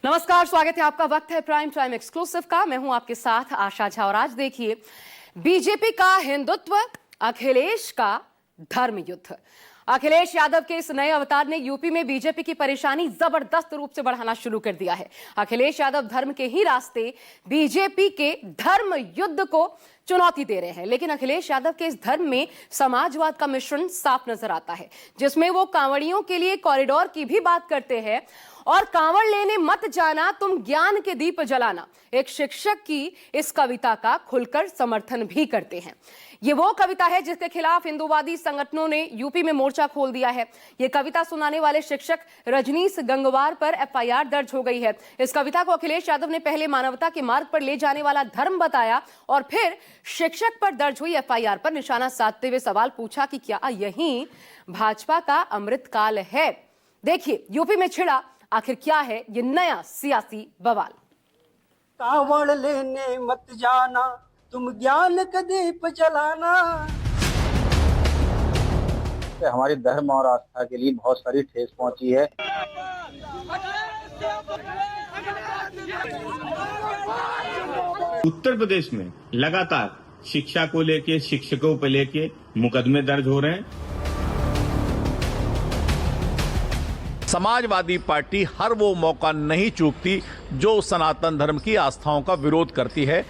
नमस्कार, स्वागत है आपका। वक्त है प्राइम टाइम एक्सक्लूसिव का। मैं हूं आपके साथ आशा झा और आज देखिए बीजेपी का हिंदुत्व, अखिलेश का धर्म युद्ध। अखिलेश यादव के इस नए अवतार ने यूपी में बीजेपी की परेशानी जबरदस्त रूप से बढ़ाना शुरू कर दिया है। अखिलेश यादव धर्म के ही रास्ते बीजेपी के धर्म युद्ध को चुनौती दे रहे हैं, लेकिन अखिलेश यादव के इस धर्म में समाजवाद का मिश्रण साफ नजर आता है, जिसमें वो कांवड़ियों के लिए कॉरिडोर की भी बात करते हैं और कांवड़ लेने मत जाना, तुम ज्ञान के दीप जलाना, एक शिक्षक की इस कविता का खुलकर समर्थन भी करते हैं। ये वो कविता है जिसके खिलाफ हिंदूवादी संगठनों ने यूपी में मोर्चा खोल दिया है। ये कविता सुनाने वाले शिक्षक रजनीश गंगवार पर एफआईआर दर्ज हो गई है। इस कविता को अखिलेश यादव ने पहले मानवता के मार्ग पर ले जाने वाला धर्म बताया और फिर शिक्षक पर दर्ज हुई एफआईआर पर निशाना साधते हुए सवाल पूछा कि क्या यही भाजपा का अमृतकाल है। देखिए यूपी में छिड़ा आखिर क्या है ये नया सियासी बवाल। कांवड़ लेने मत जाना, तुम ज्ञान का दीप जलाना। हमारे धर्म और आस्था के लिए बहुत सारी ठेस पहुंची है। उत्तर प्रदेश में लगातार शिक्षा को लेके, शिक्षकों को लेके मुकदमे दर्ज हो रहे हैं। समाजवादी पार्टी हर वो मौका नहीं चूकती जो सनातन धर्म की आस्थाओं का विरोध करती है।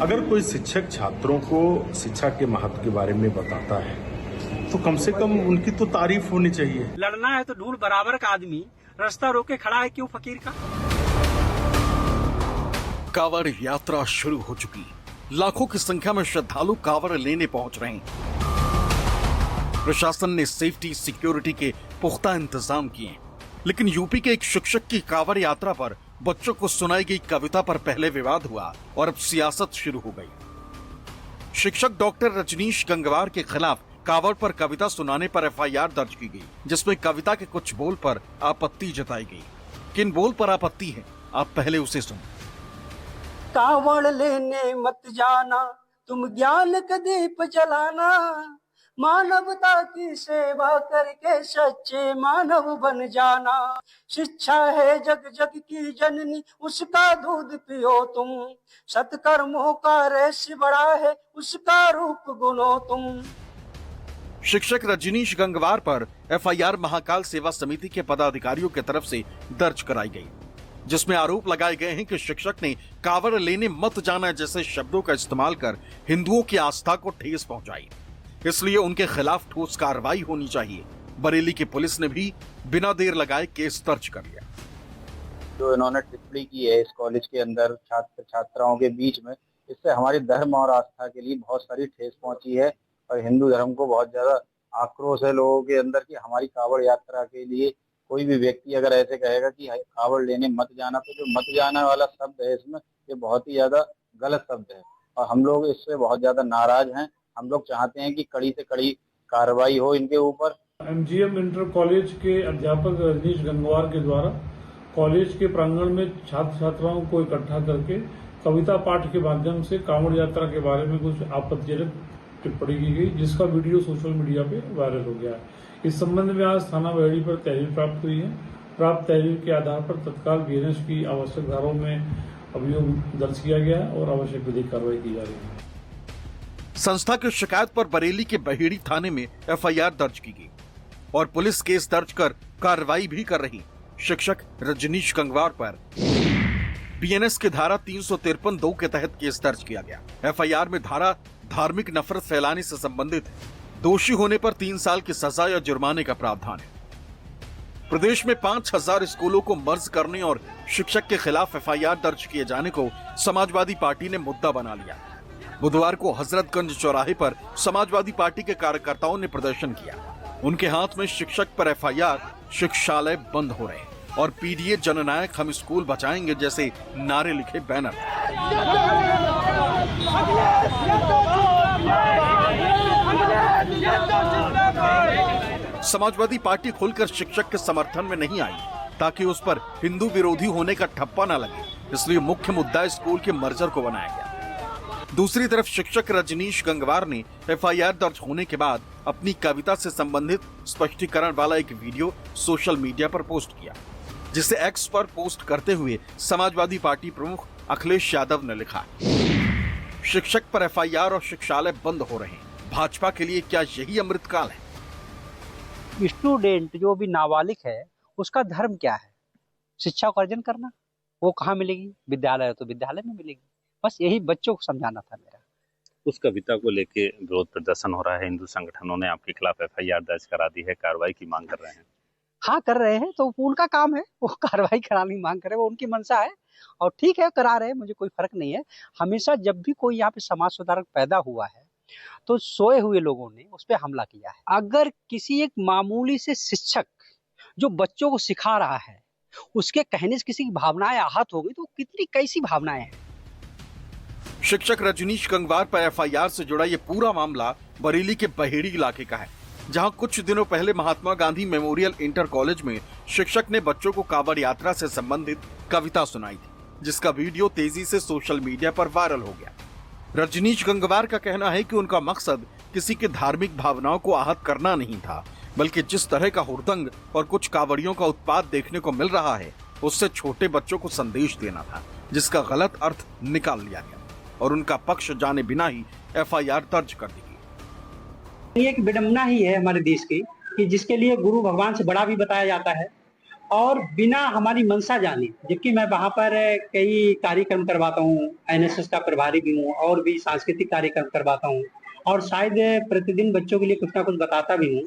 अगर कोई शिक्षक छात्रों को शिक्षा के महत्व के बारे में बताता है तो कम से कम उनकी तो तारीफ होनी चाहिए। लड़ना है तो ढूंढ बराबर का आदमी, रास्ता रोके खड़ा है क्यों फकीर का। कांवड़ यात्रा शुरू हो चुकी, लाखों की संख्या में श्रद्धालु कांवड़ लेने पहुंच रहे हैं। प्रशासन ने सेफ्टी सिक्योरिटी के पुख्ता इंतजाम किए, लेकिन यूपी के एक शिक्षक की कांवड़ यात्रा पर बच्चों को सुनाई गई कविता पर पहले विवाद हुआ और अब सियासत शुरू हो गई। शिक्षक डॉक्टर रजनीश गंगवार के खिलाफ कांवड़ पर कविता सुनाने पर एफआईआर दर्ज की गई, जिसमें कविता के कुछ बोल पर आपत्ति जताई गई। किन बोल पर आपत्ति है, आप पहले उसे सुनो। कांवड़ लेने मत जाना, तुम ज्ञान का दीप जलाना। मानवता की सेवा करके सच्चे मानव बन जाना। शिक्षा है जग जग की जननी, उसका दूध पियो तुम। सत्कर्मों का रहस्य बड़ा है, उसका रूप गुनो तुम। शिक्षक रजनीश गंगवार पर एफआईआर महाकाल सेवा समिति के पदाधिकारियों की तरफ से दर्ज कराई गई, जिसमें आरोप लगाए गए हैं कि शिक्षक ने कांवड़ लेने मत जाना जैसे शब्दों का इस्तेमाल कर हिंदुओं की आस्था को ठेस पहुंचाई, इसलिए उनके खिलाफ ठोस कार्रवाई होनी चाहिए। बरेली की पुलिस ने भी बिना देर लगाए केस दर्ज कर लिया। जो इन्होंने टिप्पणी की है इस कॉलेज के अंदर छात्र छात्राओं के बीच में, इससे हमारे धर्म और आस्था के लिए बहुत सारी ठेस पहुंची है और हिंदू धर्म को बहुत ज्यादा आक्रोश है लोगों के अंदर कि हमारी कांवड़ यात्रा के लिए कोई भी व्यक्ति अगर ऐसे कहेगा कि कांवड़ लेने मत जाना, तो जो मत जाना वाला शब्द है इसमें, ये बहुत ही ज्यादा गलत शब्द है और हम लोग इससे बहुत ज्यादा नाराज हैं। हम लोग चाहते हैं कि कड़ी से कड़ी कार्रवाई हो इनके ऊपर। एमजीएम इंटर कॉलेज के अध्यापक रजनीश गंगवार के द्वारा कॉलेज के प्रांगण में छात्र छात्राओं को इकट्ठा करके कविता पाठ के माध्यम से कांवड़ यात्रा के बारे में कुछ आपत्तिजनक टिप्पणी की गई, जिसका वीडियो सोशल मीडिया पे वायरल हो गया है। इस संबंध में आज थाना बहेड़ी पर तहरीर प्राप्त हुई है। प्राप्त तहरीर के आधार पर तत्काल बीएनएस की आवश्यक धाराओं में अभियोग दर्ज किया गया है और आवश्यक विधिक कार्रवाई की जा रही है। संस्था की शिकायत पर बरेली के बहेड़ी थाने में एफआईआर दर्ज की गई और पुलिस केस दर्ज कर कार्रवाई भी कर रही। शिक्षक रजनीश गंगवार पर बीएनएस की धारा 353(2) के तहत केस दर्ज किया गया। एफआईआर में धारा धार्मिक नफरत फैलाने से संबंधित है। दोषी होने पर 3 साल की सजा या जुर्माने का प्रावधान है। प्रदेश में 5000 स्कूलों को मर्ज करने और शिक्षक के खिलाफ एफआईआर दर्ज किए जाने को समाजवादी पार्टी ने मुद्दा बना लिया। बुधवार को हजरतगंज चौराहे पर समाजवादी पार्टी के कार्यकर्ताओं ने प्रदर्शन किया। उनके हाथ में शिक्षक पर एफआईआर, शिक्षालय बंद हो रहे और पीडीए जननायक हम स्कूल बचाएंगे जैसे नारे लिखे बैनर। समाजवादी पार्टी खुलकर शिक्षक के समर्थन में नहीं आई ताकि उस पर हिंदू विरोधी होने का ठप्पा न लगे, इसलिए मुख्य मुद्दा स्कूल के मर्जर को बनाया गया। दूसरी तरफ शिक्षक रजनीश गंगवार ने एफआईआर दर्ज होने के बाद अपनी कविता से संबंधित स्पष्टीकरण वाला एक वीडियो सोशल मीडिया पर पोस्ट किया, जिसे एक्स पर पोस्ट करते हुए समाजवादी पार्टी प्रमुख अखिलेश यादव ने लिखा, शिक्षक पर एफआईआर और शिक्षालय बंद हो रहे हैं, भाजपा के लिए क्या यही अमृतकाल है? स्टूडेंट जो भी नाबालिग है उसका धर्म क्या है? शिक्षा का अर्जन करना। वो कहाँ मिलेगी? विद्यालय है तो विद्यालय में मिलेगी। बस यही बच्चों को समझाना था मेरा। उस कविता को लेके विरोध प्रदर्शन हो रहा है, हिंदू संगठनों ने आपके खिलाफ एफआईआर दर्ज करा दी है, कार्रवाई की मांग कर रहे हैं। हाँ, कर रहे हैं तो उनका काम है, वो कार्रवाई कराने की मांग करे, वो उनकी मंशा है और ठीक है, करा रहे हैं, मुझे कोई फर्क नहीं है। हमेशा जब भी कोई यहाँ पे समाज सुधारक पैदा हुआ है तो सोए हुए लोगों ने उस पर हमला किया है। अगर किसी एक मामूली से शिक्षक जो बच्चों को सिखा रहा है उसके कहने से किसी की भावनाएं आहत हो गई तो कितनी कैसी भावनाएं हैं। शिक्षक रजनीश गंगवार पर एफआईआर से जुड़ा ये पूरा मामला बरेली के बहेड़ी इलाके का है, जहां कुछ दिनों पहले Mahatma Gandhi memorial inter college में शिक्षक ने बच्चों को कांवड़ यात्रा से संबंधित कविता सुनाई थी, जिसका वीडियो तेजी से सोशल मीडिया पर वायरल हो गया। रजनीश गंगवार का कहना है कि उनका मकसद किसी के धार्मिक भावनाओं को आहत करना नहीं था, बल्कि जिस तरह का हुड़दंग और कुछ कांवड़ियों का उत्पात देखने को मिल रहा है उससे छोटे बच्चों को संदेश देना था, जिसका गलत अर्थ निकाल लिया गया और उनका पक्ष जाने बिना ही एफआईआर दर्ज कर दी गई। ये एक विडंबना ही है हमारे देश की कि जिसके लिए गुरु भगवान से बड़ा भी बताया जाता है और बिना हमारी मंशा जाने, जबकि मैं वहाँ पर कई कार्यक्रम करवाता हूँ, एनएसएस का प्रभारी भी हूँ और भी सांस्कृतिक कार्यक्रम करवाता हूँ और शायद प्रतिदिन बच्चों के लिए कुछ ना कुछ बताता भी हूँ।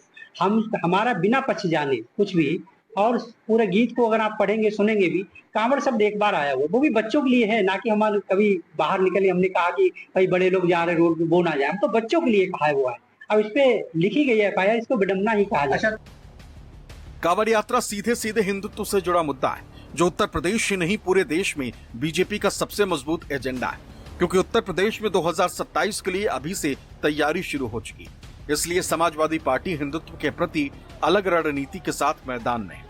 हमारा बिना पक्ष जाने कुछ भी, और पूरे गीत को अगर आप पढ़ेंगे सुनेंगे भी, कांवड़ शब्द एक बार आया वो भी बच्चों के लिए है, ना कि हमारे कभी बाहर निकले हमने कहा कि भाई बड़े लोग जा रहे रोड पे वो ना जाए, हम तो बच्चों के लिए कहा है वो है। अब इस पे लिखी गई है एफआईआर, इसको विडंबना ही कहा जाए। कांवड़ यात्रा सीधे सीधे हिंदुत्व से जुड़ा मुद्दा है, जो उत्तर प्रदेश ही नहीं पूरे देश में बीजेपी का सबसे मजबूत एजेंडा है, क्योंकि उत्तर प्रदेश में 2027 के लिए अभी से तैयारी शुरू हो चुकी है। इसलिए समाजवादी पार्टी हिंदुत्व के प्रति अलग रणनीति के साथ मैदान में है।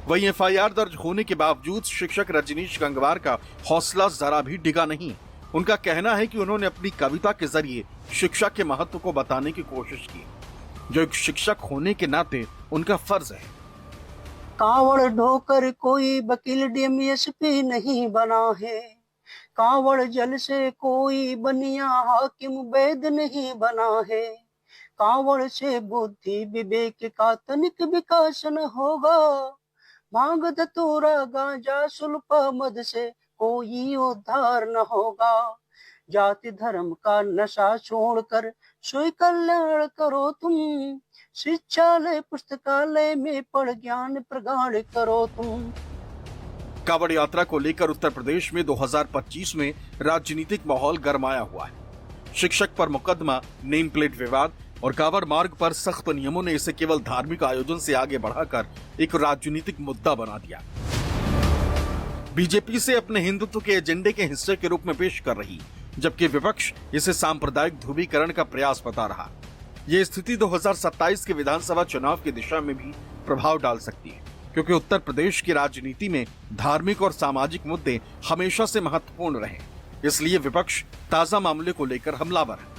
वहीं एफआईआर दर्ज होने के बावजूद शिक्षक रजनीश गंगवार का हौसला जरा भी डिगा नहीं। उनका कहना है कि उन्होंने अपनी कविता के जरिए शिक्षा के महत्व को बताने की कोशिश की, जो एक शिक्षक होने के नाते उनका फर्ज है। कांवड़ ढोकर कोई वकील डीएमएसपी नहीं बना है, कांवड़ जल से कोई बनिया हाकिम वैद नहीं बना है, कांवड़ से बुद्धि विवेक का तनिक विकास न होगा, भांग धतूरा गांजा सुल्फा मद से कोई उद्धार न होगा। जाति धर्म का नशा छोड़कर स्वयं कल्याण करो तुम, शिक्षालय पुस्तकालय में पढ़ ज्ञान प्रगाढ़ करो तुम। कांवड़ यात्रा को लेकर उत्तर प्रदेश में 2025 में राजनीतिक माहौल गरमाया हुआ है। शिक्षक पर मुकदमा, नेम प्लेट विवाद और कांवड़ मार्ग पर सख्त नियमों ने इसे केवल धार्मिक आयोजन से आगे बढ़ाकर एक राजनीतिक मुद्दा बना दिया। बीजेपी इसे अपने हिंदुत्व के एजेंडे के हिस्से के रूप में पेश कर रही, जबकि विपक्ष इसे सांप्रदायिक ध्रुवीकरण का प्रयास बता रहा। ये स्थिति 2027 के विधानसभा चुनाव की दिशा में भी प्रभाव डाल सकती है, क्योंकि उत्तर प्रदेश की राजनीति में धार्मिक और सामाजिक मुद्दे हमेशा से महत्वपूर्ण रहे। इसलिए विपक्ष ताजा मामले को लेकर हमलावर है।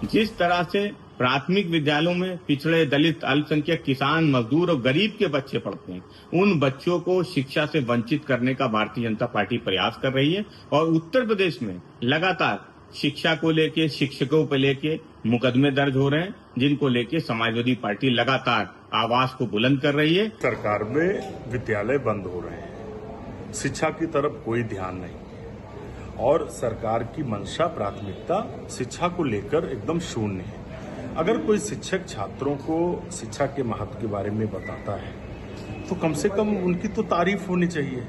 जिस तरह से प्राथमिक विद्यालयों में पिछड़े, दलित, अल्पसंख्यक, किसान, मजदूर और गरीब के बच्चे पढ़ते हैं, उन बच्चों को शिक्षा से वंचित करने का भारतीय जनता पार्टी प्रयास कर रही है और उत्तर प्रदेश में लगातार शिक्षा को लेके, शिक्षकों को लेके मुकदमे दर्ज हो रहे हैं, जिनको लेके समाजवादी पार्टी लगातार आवाज को बुलंद कर रही है। सरकार में विद्यालय बंद हो रहे हैं, शिक्षा की तरफ कोई ध्यान नहीं और सरकार की मंशा, प्राथमिकता शिक्षा को लेकर एकदम शून्य है। अगर कोई शिक्षक छात्रों को शिक्षा के महत्व के बारे में बताता है तो कम से कम उनकी तो तारीफ होनी चाहिए,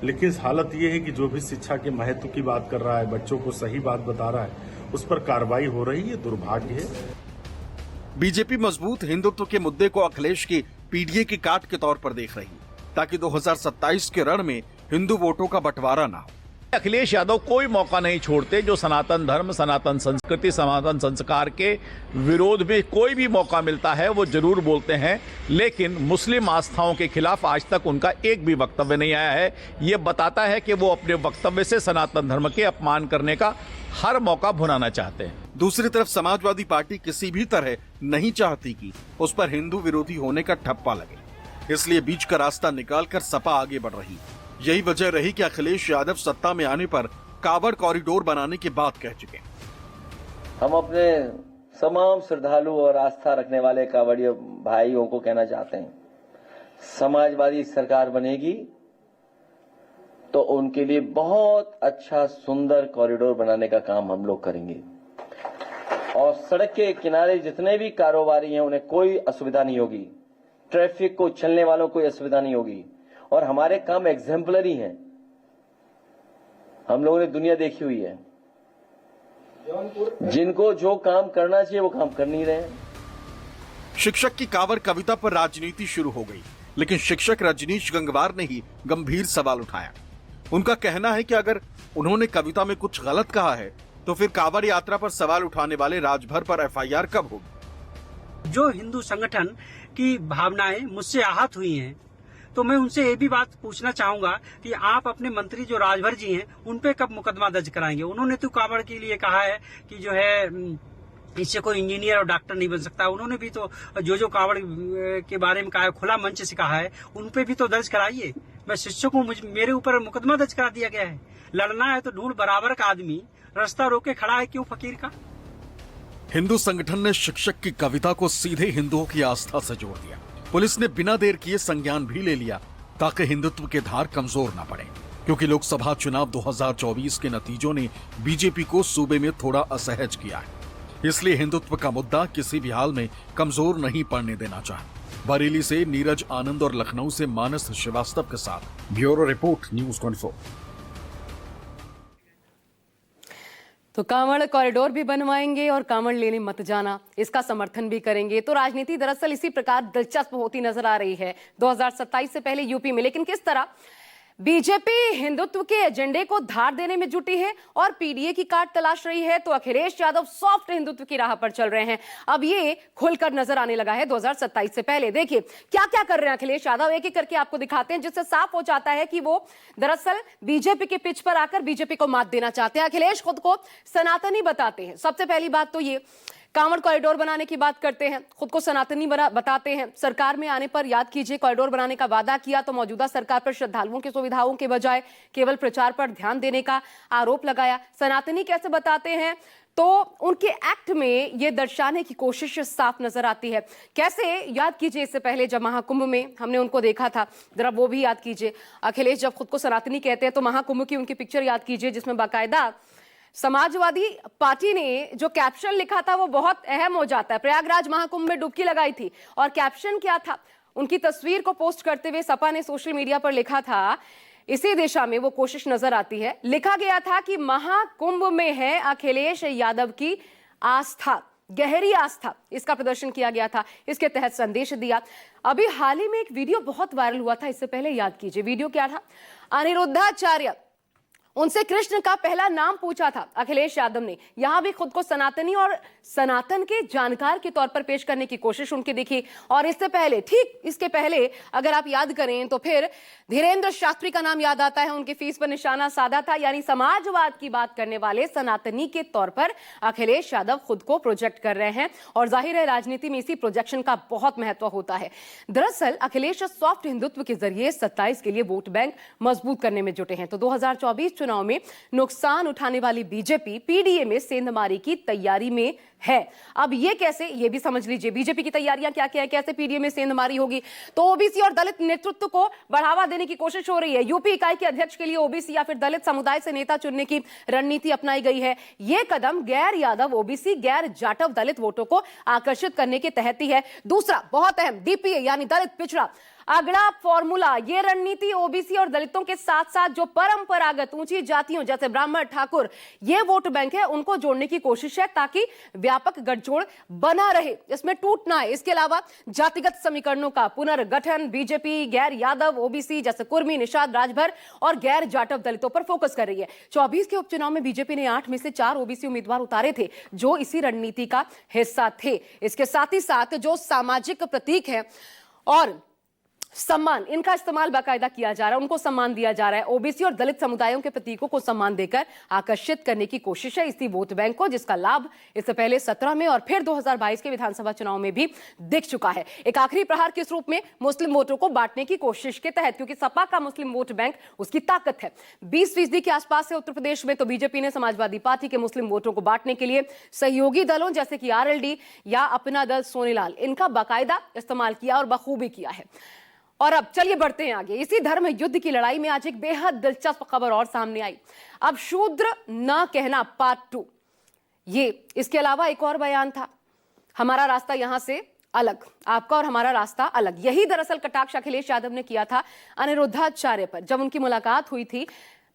लेकिन हालत ये है कि जो भी शिक्षा के महत्व की बात कर रहा है, बच्चों को सही बात बता रहा है, उस पर कार्रवाई हो रही है। दुर्भाग्य है। बीजेपी मजबूत हिंदुत्व के मुद्दे को अखिलेश की पीडीए की काट के तौर पर देख रही है, ताकि 2027 के रण में हिंदू वोटों का बंटवारा ना हो। अखिलेश यादव कोई मौका नहीं छोड़ते, जो सनातन धर्म, सनातन संस्कृति, सनातन संस्कार के विरोध में कोई भी मौका मिलता है वो जरूर बोलते हैं, लेकिन मुस्लिम आस्थाओं के खिलाफ आज तक उनका एक भी वक्तव्य नहीं आया है। ये बताता है कि वो अपने वक्तव्य से सनातन धर्म के अपमान करने का हर मौका भुनाना चाहते हैं। दूसरी तरफ समाजवादी पार्टी किसी भी तरह नहीं चाहती कि उस पर हिंदू विरोधी होने का ठप्पा लगे, इसलिए बीच का रास्ता निकालकर सपा आगे बढ़ रही। यही वजह रही कि अखिलेश यादव सत्ता में आने पर कावड़ कॉरिडोर बनाने की बात कह चुके। हम अपने तमाम श्रद्धालु और आस्था रखने वाले कावड़िया भाइयों को कहना चाहते हैं, समाजवादी सरकार बनेगी तो उनके लिए बहुत अच्छा सुंदर कॉरिडोर बनाने का काम हम लोग करेंगे, और सड़क के किनारे जितने भी कारोबारी हैं उन्हें कोई असुविधा नहीं होगी, ट्रैफिक को चलने वालों को कोई असुविधा नहीं होगी, और हमारे काम एग्जाम्पलरी हैं। हम लोगों ने दुनिया देखी हुई है, जिनको जो काम करना चाहिए वो काम कर नहीं रहे हैं। शिक्षक की कांवड़ कविता पर राजनीति शुरू हो गई, लेकिन शिक्षक रजनीश गंगवार ने ही गंभीर सवाल उठाया। उनका कहना है कि अगर उन्होंने कविता में कुछ गलत कहा है तो फिर कांवड़ यात्रा पर सवाल उठाने वाले राजभर पर एफआईआर कब होगी? जो हिंदू संगठन की भावनाएं मुझसे आहत हुई हैं, तो मैं उनसे ये भी बात पूछना चाहूंगा कि आप अपने मंत्री जो राजभर जी हैं उन पे कब मुकदमा दर्ज कराएंगे? उन्होंने तो कांवड़ के लिए कहा है कि जो है इससे कोई इंजीनियर और डॉक्टर नहीं बन सकता। उन्होंने भी तो जो कांवड़ के बारे में कहा है, खुला मंच से कहा है, उन पे भी तो दर्ज कराइए। मैं शिक्षकों मेरे ऊपर मुकदमा दर्ज करा दिया गया है। लड़ना है तो ढूंढ बराबर का आदमी, रास्ता रोके खड़ा है क्यों फकीर का? हिंदू संगठन ने शिक्षक की कविता को सीधे हिंदुओं की आस्था से जोड़ दिया। पुलिस ने बिना देर किए संज्ञान भी ले लिया ताकि हिंदुत्व के धार कमजोर न पड़े, क्योंकि लोकसभा चुनाव 2024 के नतीजों ने बीजेपी को सूबे में थोड़ा असहज किया है। इसलिए हिंदुत्व का मुद्दा किसी भी हाल में कमजोर नहीं पड़ने देना चाहिए। बरेली से नीरज आनंद और लखनऊ से मानस श्रीवास्तव के साथ ब्यूरो रिपोर्ट, न्यूज़ 24। तो कांवड़ कॉरिडोर भी बनवाएंगे और कांवड़ लेने मत जाना, इसका समर्थन भी करेंगे। तो राजनीति दरअसल इसी प्रकार दिलचस्प होती नजर आ रही है 2027 से पहले यूपी में। लेकिन किस तरह बीजेपी हिंदुत्व के एजेंडे को धार देने में जुटी है और पीडीए की काट तलाश रही है, तो अखिलेश यादव सॉफ्ट हिंदुत्व की राह पर चल रहे हैं। अब ये खुलकर नजर आने लगा है 2027 से पहले। देखिए क्या क्या कर रहे हैं अखिलेश यादव, एक एक करके आपको दिखाते हैं, जिससे साफ हो जाता है कि वो दरअसल बीजेपी के पिच पर आकर बीजेपी को मात देना चाहते हैं। अखिलेश खुद को सनातनी बताते हैं। सबसे पहली बात तो ये कांवड़ कॉरिडोर बनाने की बात करते हैं, खुद को सनातनी बताते हैं। सरकार में आने पर याद कीजिए कॉरिडोर बनाने का वादा किया तो मौजूदा सरकार पर श्रद्धालुओं की सुविधाओं के बजाय केवल प्रचार पर ध्यान देने का आरोप लगाया। सनातनी कैसे बताते हैं तो उनके एक्ट में यह दर्शाने की कोशिश साफ नजर आती है। कैसे, याद कीजिए इससे पहले जब महाकुंभ में हमने उनको देखा था, जरा वो भी याद कीजिए। अखिलेश जब खुद को सनातनी कहते हैं तो महाकुंभ की उनकी पिक्चर याद कीजिए, जिसमें बाकायदा समाजवादी पार्टी ने जो कैप्शन लिखा था वो बहुत अहम हो जाता है। प्रयागराज महाकुंभ में डुबकी लगाई थी और कैप्शन क्या था, उनकी तस्वीर को पोस्ट करते हुए सपा ने सोशल मीडिया पर लिखा था, इसी दिशा में वो कोशिश नजर आती है। लिखा गया था कि महाकुंभ में है अखिलेश यादव की आस्था, गहरी आस्था, इसका प्रदर्शन किया गया था। इसके तहत संदेश दिया। अभी हाल ही में एक वीडियो बहुत वायरल हुआ था, इससे पहले याद कीजिए वीडियो क्या था। अनिरुद्धाचार्य, उनसे कृष्ण का पहला नाम पूछा था अखिलेश यादव ने। यहां भी खुद को सनातनी और सनातन के जानकार के तौर पर पेश करने की कोशिश उनकी दिखी। और इससे पहले, ठीक इसके पहले अगर आप याद करें तो फिर धीरेन्द्र शास्त्री का नाम याद आता है। उनके फीस पर निशाना साधा था, यानी समाजवाद की बात करने वाले सनातनी के तौर पर अखिलेश यादव खुद को प्रोजेक्ट कर रहे हैं। और जाहिर है राजनीति में इसी प्रोजेक्शन का बहुत महत्व होता है। दरअसल अखिलेश सॉफ्ट हिंदुत्व के जरिए 27 के लिए वोट बैंक मजबूत करने में जुटे हैं। तो 2024 चुनाव में नुकसान उठाने वाली बीजेपी पीडीए में सेंधमारी की तैयारी में है। अब ये कैसे, ये भी समझ लीजिए बीजेपी की तैयारियां क्या क्या है, कैसे पीडीए में सेंधमारी होगी। तो ओबीसी और दलित नेतृत्व को बढ़ावा देने की कोशिश हो रही है। यूपी इकाई के अध्यक्ष के लिए ओबीसी या फिर दलित समुदाय से नेता चुनने की रणनीति अपनाई गई है। यह कदम गैर यादव ओबीसी, गैर जाटव दलित वोटों को आकर्षित करने के तहत ही है। दूसरा बहुत अहम, डीपीए यानी दलित पिछड़ा। अगला फॉर्मूला, ये रणनीति ओबीसी और दलितों के साथ साथ जो परंपरागत ऊंची जातियों जैसे ब्राह्मण, ठाकुर, ये वोट बैंक है, उनको जोड़ने की कोशिश है ताकि व्यापक गठजोड़ बना रहे, इसमें टूट ना है। इसके अलावा जातिगत समीकरणों का पुनर्गठन, बीजेपी गैर यादव ओबीसी जैसे कुर्मी, निषाद, राजभर और गैर जाटव दलितों पर फोकस कर रही है। 24 के उपचुनाव में बीजेपी ने 8 में से 4 ओबीसी उम्मीदवार उतारे थे जो इसी रणनीति का हिस्सा थे। इसके साथ ही साथ जो सामाजिक प्रतीक है और सम्मान, इनका इस्तेमाल बाकायदा किया जा रहा है, उनको सम्मान दिया जा रहा है। ओबीसी और दलित समुदायों के प्रतीकों को सम्मान देकर आकर्षित करने की कोशिश है इसी वोट बैंक को, जिसका लाभ इससे पहले 17 में और फिर 2022 के विधानसभा चुनाव में भी दिख चुका है। एक आखिरी प्रहार किस रूप में? मुस्लिम वोटों को बांटने की कोशिश के तहत, क्योंकि सपा का मुस्लिम वोट बैंक उसकी ताकत है। 20% के आसपास है उत्तर प्रदेश में, तो बीजेपी ने समाजवादी पार्टी के मुस्लिम वोटों को बांटने के लिए सहयोगी दलों जैसे कि आरएलडी या अपना दल सोनीलाल, इनका बाकायदा इस्तेमाल किया और बखूबी किया है। और अब चलिए बढ़ते हैं आगे। इसी धर्म युद्ध की लड़ाई में आज एक बेहद दिलचस्प खबर और सामने आई। अब शूद्र न कहना पार्ट 2, ये इसके अलावा एक और बयान था, हमारा रास्ता यहां से अलग, आपका और हमारा रास्ता अलग। यही दरअसल कटाक्ष अखिलेश यादव ने किया था अनिरुद्धाचार्य पर जब उनकी मुलाकात हुई थी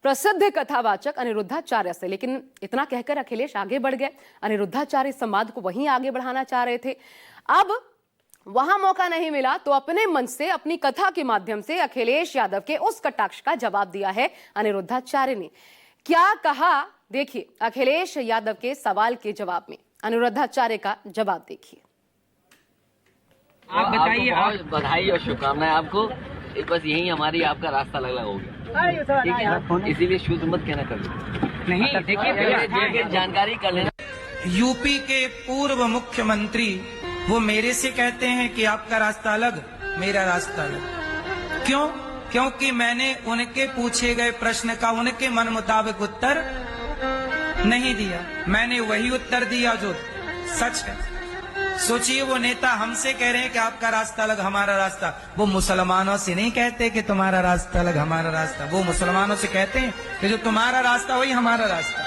प्रसिद्ध कथावाचक अनिरुद्धाचार्य से। लेकिन इतना कहकर अखिलेश आगे बढ़ गए, अनिरुद्धाचार्य इस संवाद को वहीं आगे बढ़ाना चाह रहे थे। अब वहां मौका नहीं मिला तो अपने मंच से, अपनी कथा के माध्यम से अखिलेश यादव के उस कटाक्ष का जवाब दिया है अनिरुद्धाचार्य ने। क्या कहा देखिए अखिलेश यादव के सवाल के जवाब में, अनिरुद्धाचार्य का जवाब देखिए। आप बताइए, बहुत बधाई और शुभकामनाएं आपको। बस यही हमारी आपका रास्ता अलग हो गया, ठीक है, इसीलिए शुद्ध मत कहना कभी नहीं। देखिए जानकारी कर लेना। यूपी के पूर्व मुख्यमंत्री वो मेरे से कहते हैं कि आपका रास्ता अलग, मेरा रास्ता अलग। क्यों? क्योंकि मैंने उनके पूछे गए प्रश्न का उनके मन मुताबिक उत्तर नहीं दिया, मैंने वही उत्तर दिया जो सच है। सोचिए, वो नेता हमसे कह रहे हैं कि आपका रास्ता अलग, हमारा रास्ता। वो मुसलमानों से नहीं कहते कि तुम्हारा रास्ता अलग, हमारा रास्ता। वो मुसलमानों से कहते हैं कि जो तुम्हारा रास्ता वही हमारा रास्ता।